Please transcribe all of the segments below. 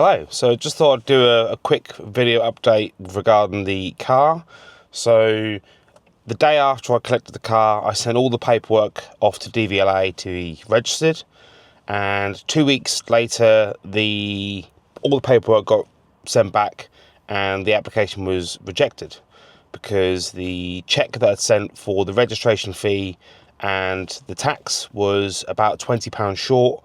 Hello, so just thought I'd do a quick video update regarding the car. So the day after I collected the car, I sent all the paperwork off to DVLA to be registered, and 2 weeks later all the paperwork got sent back and the application was rejected because the check that I'd sent for the registration fee and the tax was about £20 short.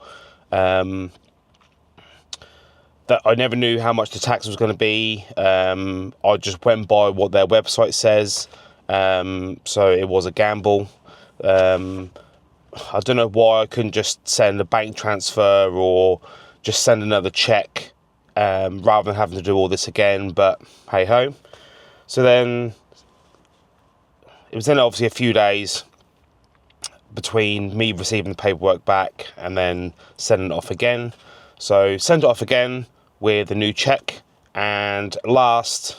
That I never knew how much the tax was going to be. I just went by what their website says, so it was a gamble. I don't know why I couldn't just send a bank transfer or just send another check rather than having to do all this again, but hey ho. So then it was then obviously a few days between me receiving the paperwork back and then sending it off again. So sent it off again with a new check, and last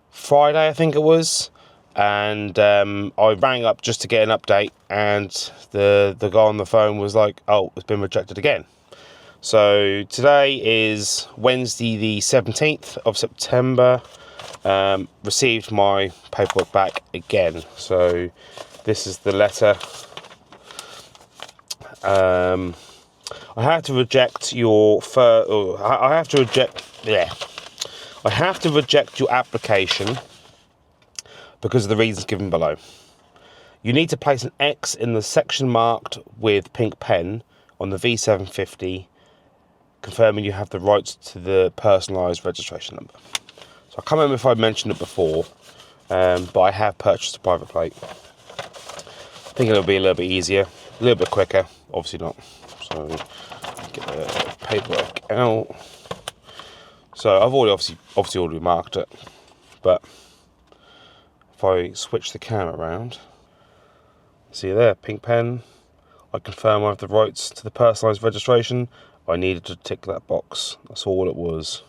Friday I think it was, and I rang up just to get an update, and the guy on the phone was like, oh, it's been rejected again. So today is Wednesday the 17th of September. Received my paperwork back again, so this is the letter. I have to reject your I have to reject your application because of the reasons given below. You need to place an X in the section marked with pink pen on the V750, confirming you have the rights to the personalised registration number. So I can't remember if I mentioned it before, but I have purchased a private plate. I think it'll be a little bit easier, a little bit quicker, obviously not. So get the paperwork out. So I've already obviously already marked it, but if I switch the camera around, see there, pink pen. I confirm I have the rights to the personalised registration. I needed to tick that box. That's all it was.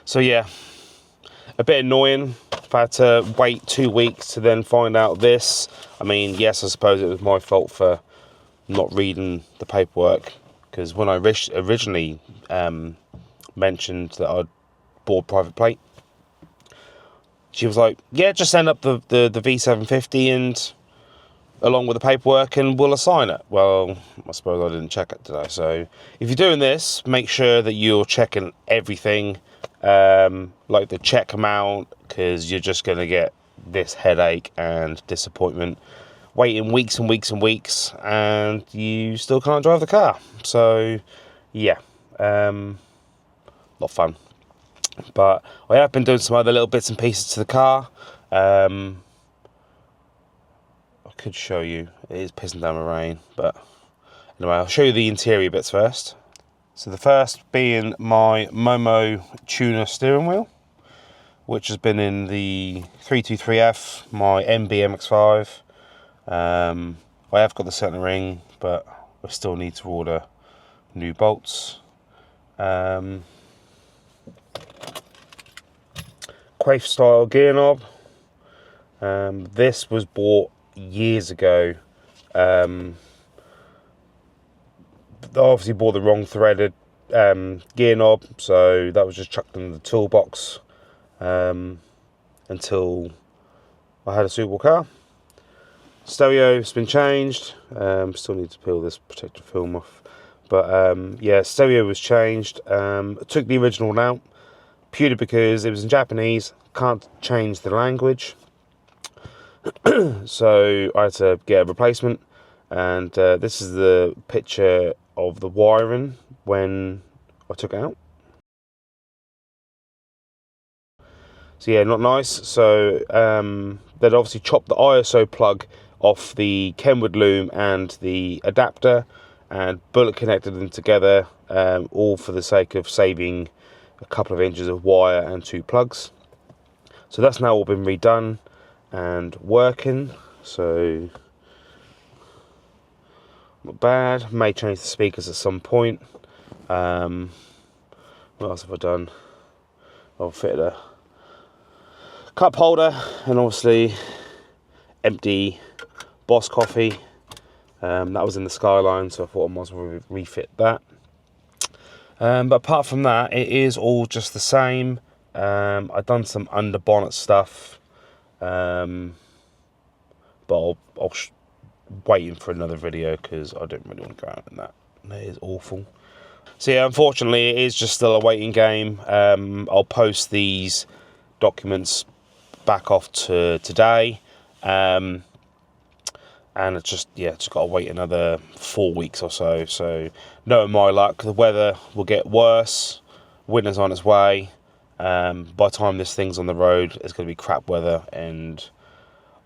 So yeah, a bit annoying. I've had to wait 2 weeks to then find out this. I mean, yes, I suppose it was my fault for not reading the paperwork, because when I originally mentioned that I'd bought a private plate, she was like, yeah, just send up the V750 and along with the paperwork and we'll assign it. Well, I suppose I didn't check it today. So if you're doing this, make sure that you're checking everything, like the check amount, because you're just going to get this headache and disappointment waiting weeks and weeks and weeks and you still can't drive the car. So yeah, not fun. But I have been doing some other little bits and pieces to the car. I could show you, it is pissing down the rain, but anyway, I'll show you the interior bits first. So the first being my Momo tuner steering wheel, which has been in the 323F, my MB MX-5. I have got the center ring, but I still need to order new bolts. Quaif style gear knob. This was bought years ago. I obviously bought the wrong threaded gear knob, so that was just chucked in the toolbox until I had a suitable car. Stereo's been changed. Still need to peel this protective film off, but yeah, stereo was changed. I took the original one out purely because it was in Japanese, can't change the language. So I had to get a replacement, and this is the picture of the wiring when I took it out. So yeah, not nice. So they'd obviously chopped the ISO plug off the Kenwood loom and the adapter and bullet connected them together, all for the sake of saving a couple of inches of wire and 2 plugs. So that's now all been redone and working, so not bad. May change the speakers at some point. What else have I done? I've fitted a cup holder and obviously empty Boss coffee That was in the Skyline, so I thought I might as well refit that. But apart from that, it is all just the same. I've done some under bonnet stuff, but I'll waiting for another video because I don't really want to go out in that. That is awful. So yeah, unfortunately, it is just still a waiting game. I'll post these documents back off to today, and it's just just got to wait another 4 weeks or so. So knowing my luck, the weather will get worse. Winter's on its way. By the time this thing's on the road, it's going to be crap weather, and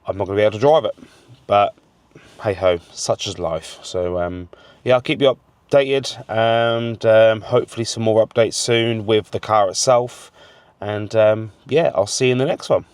I'm not going to be able to drive it. But hey ho, such is life. So yeah, I'll keep you updated, and hopefully some more updates soon with the car itself. And yeah, I'll see you in the next one.